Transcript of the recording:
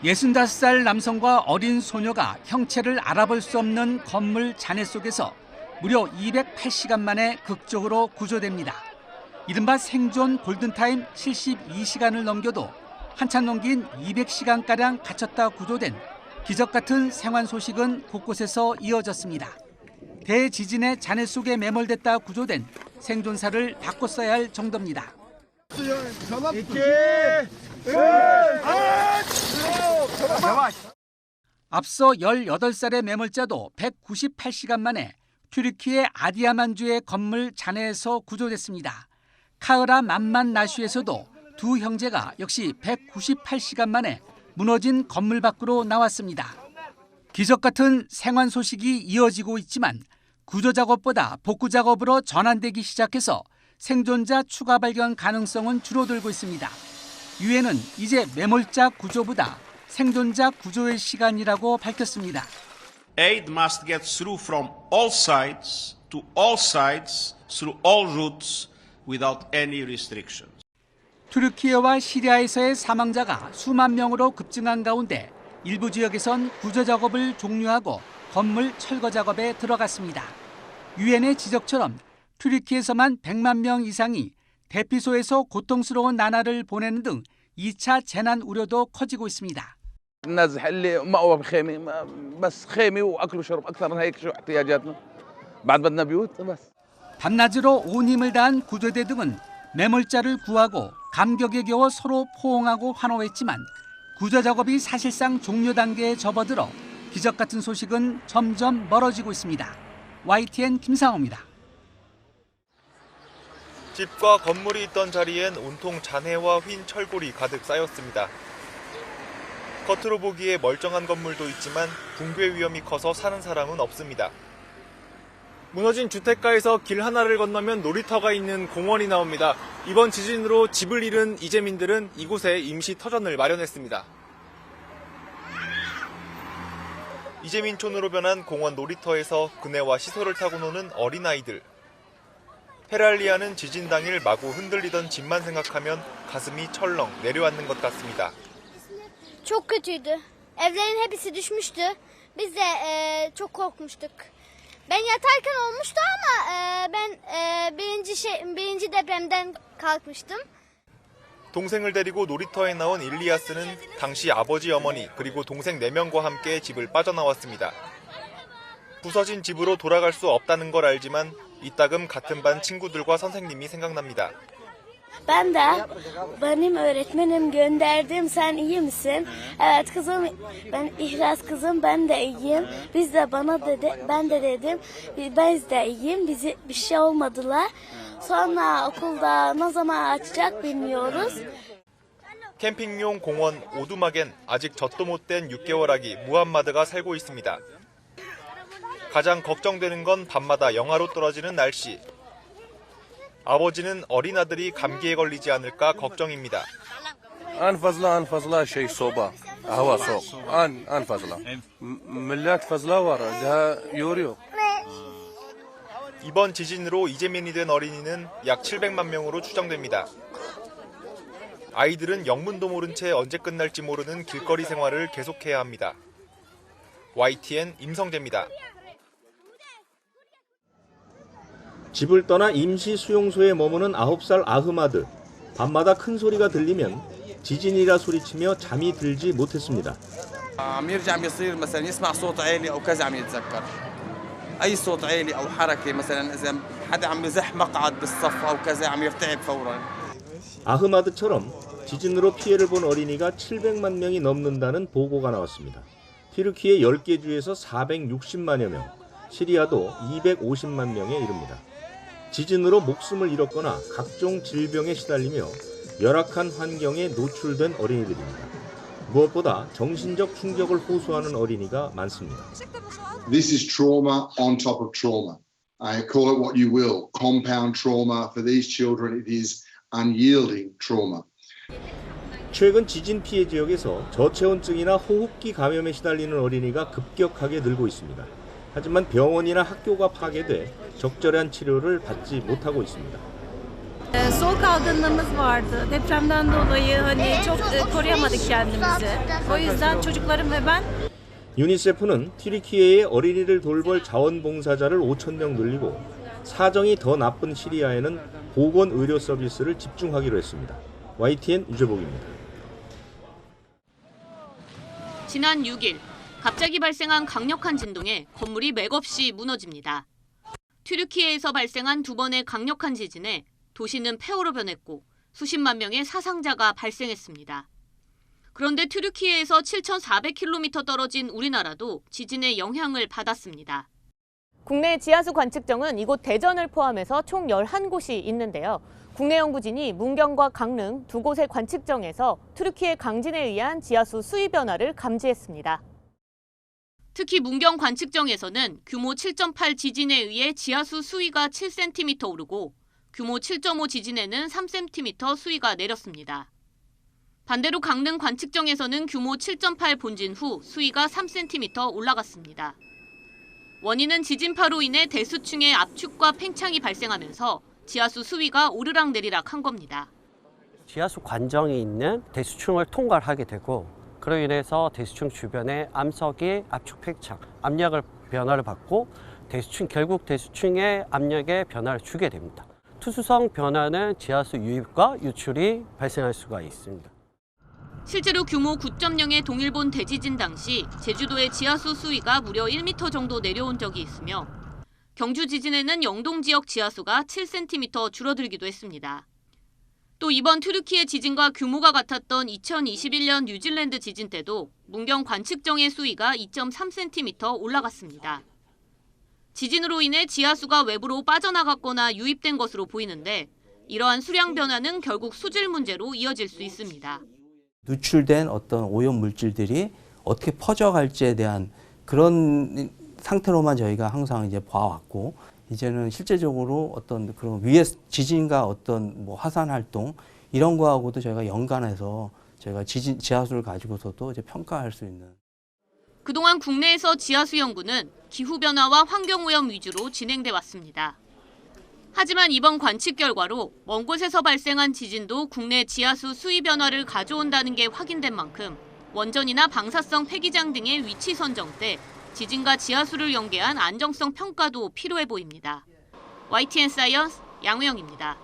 65살 남성과 어린 소녀가 형체를 알아볼 수 없는 건물 잔해 속에서 무려 208시간 만에 극적으로 구조됩니다. 이른바 생존 골든타임 72시간을 넘겨도 한참 넘긴 200시간가량 갇혔다 구조된 기적 같은 생還소식은 곳곳에서 이어졌습니다. 대지진의 잔해 속에 매몰됐다 구조된 생존사를 바꿔 써야 할 정도입니다. 앞서 18살의 매몰자도 198시간 만에 튀르키예 아디야만주의 건물 잔해에서 구조됐습니다. 카흐라 만만 나슈에서도 두 형제가 역시 198시간 만에 무너진 건물 밖으로 나왔습니다. 기적 같은 생還소식이 이어지고 있지만 구조 작업보다 복구 작업으로 전환되기 시작해서 생존자 추가 발견 가능성은 줄어들고 있습니다. 유엔은 이제 매몰자 구조보다 생존자 구조의 시간이라고 밝혔습니다. Aid must get through from all sides to all sides through all routes without any restrictions. 튀르키예와 시리아에서의 사망자가 수만 명으로 급증한 가운데 일부 지역에선 구조 작업을 종료하고 건물 철거 작업에 들어갔습니다. 유엔의 지적처럼 튀르키예에서만 100만 명 이상이 대피소에서 고통스러운 나날을 보내는 등 2차 재난 우려도 커지고 있습니다. الناس اللي مأوى بخيمة بس خيمة وأكل وشرب أكثر من هيك شو احتياجاتنا بعد بدنا بيوت بس. 밤낮으로 온 힘을 다한 구조대 등은 매몰자를 구하고 감격에 겨워 서로 포옹하고 환호했지만 구조 작업이 사실상 종료 단계에 접어들어 기적 같은 소식은 점점 멀어지고 있습니다. YTN 김상호입니다. 집과 건물이 있던 자리엔 온통 잔해와 휜 철골이 가득 쌓였습니다. 겉으로 보기에 멀쩡한 건물도 있지만 붕괴 위험이 커서 사는 사람은 없습니다. 무너진 주택가에서 길 하나를 건너면 놀이터가 있는 공원이 나옵니다. 이번 지진으로 집을 잃은 이재민들은 이곳에 임시 터전을 마련했습니다. 이재민촌으로 변한 공원 놀이터에서 그네와 시소를 타고 노는 어린아이들. 헤랄리아는 지진 당일 마구 흔들리던 집만 생각하면 가슴이 철렁 내려앉는 것 같습니다. Çok kötüydü. Evlerin hepsi düşmüştü. Biz de çok korkmuştuk. Ben yatarken olmuştu ama ben birinci depremden kalkmıştım. 동생을 데리고 놀이터에 나온 일리아스는 당시 아버지, 어머니 그리고 동생 4명과 함께 집을 빠져나왔습니다. 부서진 집으로 돌아갈 수 없다는 걸 알지만 이따금 같은 반 친구들과 선생님이 생각납니다. Ben de benim öğretmenim gönderdim. Sen iyi misin? Evet kızım, ben İhlas kızım, ben de iyiyim. Biz de bana dedi, ben de dedim, biz de iyiyim. Bizi bir şey olmadılar. Sonra okulda ne zaman açacak bilmiyoruz. 캠핑용 공원 오두막엔 아직 젖도 못 된 6개월 아기 무함마드가 살고 있습니다. 가장 걱정되는 건 밤마다 영하로 떨어지는 날씨. 아버지는 어린 아들이 감기에 걸리지 않을까 걱정입니다. أنفضلا شيء صوبة هوا صوب أنفضلا ملات فضلا ورا ده يوريو. 이번 지진으로 이재민이 된 어린이는 약 700만 명으로 추정됩니다. 아이들은 영문도 모른 채 언제 끝날지 모르는 길거리 생활을 계속해야 합니다. YTN 임성재입니다. 집을 떠나 임시 수용소에 머무는 9살 아흐마드. 밤마다 큰 소리가 들리면 지진이라 소리치며 잠이 들지 못했습니다. عم يرجع بيصير مثلا يسمع صوت عالي أو كذا عم يتذكر. أي صوت عالي أو حركة مثلا إذا حدا عم يزح مقعد بالصف أو كذا عم يرتعب فورا. 아흐마드처럼 지진으로 피해를 본 어린이가 700만 명이 넘는다는 보고가 나왔습니다. 튀르키예 10개 주에서 460만여 명, 시리아도 250만 명에 이릅니다. 지진으로 목숨을 잃었거나 각종 질병에 시달리며 열악한 환경에 노출된 어린이들입니다. 무엇보다 정신적 충격을 호소하는 어린이가 많습니다. This is trauma on top of trauma. Call it what you will. Compound trauma for these children. It is unyielding trauma. 최근 지진 피해 지역에서 저체온증이나 호흡기 감염에 시달리는 어린이가 급격하게 늘고 있습니다. 하지만 병원이나 학교가 파괴돼 적절한 치료를 받지 못하고 있습니다. Soğuk algınlığımız vardı. Depremden dolayı hani çok koruyamadık kendimizi. O yüzden çocuklarım ve ben 유니세프는 튀르키예의 어린이를 돌볼 자원봉사자를 5,000명 늘리고 사정이 더 나쁜 시리아에는 보건의료 서비스를 집중하기로 했습니다. YTN 유재복입니다. 지난 6일 갑자기 발생한 강력한 진동에 건물이 맥없이 무너집니다. 튀르키예에서 발생한 두 번의 강력한 지진에 도시는 폐허로 변했고 수십만 명의 사상자가 발생했습니다. 그런데 튀르키예에서 7,400km 떨어진 우리나라도 지진의 영향을 받았습니다. 국내 지하수 관측정은 이곳 대전을 포함해서 총 11곳이 있는데요. 국내 연구진이 문경과 강릉 두 곳의 관측정에서 튀르키예 강진에 의한 지하수 수위 변화를 감지했습니다. 특히 문경 관측정에서는 규모 7.8 지진에 의해 지하수 수위가 7cm 오르고 규모 7.5 지진에는 3cm 수위가 내렸습니다. 반대로 강릉 관측정에서는 규모 7.8 본진 후 수위가 3cm 올라갔습니다. 원인은 지진파로 인해 대수층의 압축과 팽창이 발생하면서 지하수 수위가 오르락내리락 한 겁니다. 지하수 관정이 있는 대수층을 통과를 하게 되고 그로 인해서 대수층 주변의 암석이 압축 팽창, 압력을 변화를 받고 결국 대수층의 압력에 변화를 주게 됩니다. 투수성 변화는 지하수 유입과 유출이 발생할 수가 있습니다. 실제로 규모 9.0의 동일본 대지진 당시 제주도의 지하수 수위가 무려 1m 정도 내려온 적이 있으며 경주 지진에는 영동 지역 지하수가 7cm 줄어들기도 했습니다. 또 이번 튀르키예 지진과 규모가 같았던 2021년 뉴질랜드 지진 때도 문경 관측정의 수위가 2.3cm 올라갔습니다. 지진으로 인해 지하수가 외부로 빠져나갔거나 유입된 것으로 보이는데 이러한 수량 변화는 결국 수질 문제로 이어질 수 있습니다. 누출된 어떤 오염 물질들이 어떻게 퍼져갈지에 대한 그런 상태로만 저희가 항상 이제 봐왔고 이제는 실제적으로 어떤 그런 위에 지진과 어떤 뭐 화산 활동 이런 거하고도 저희가 연관해서 저희가 지하수를 가지고서도 이제 평가할 수 있는. 그동안 국내에서 지하수 연구는 기후변화와 환경오염 위주로 진행돼 왔습니다. 하지만 이번 관측 결과로 먼 곳에서 발생한 지진도 국내 지하수 수위 변화를 가져온다는 게 확인된 만큼 원전이나 방사성 폐기장 등의 위치 선정 때 지진과 지하수를 연계한 안정성 평가도 필요해 보입니다. YTN 사이언스 양우영입니다.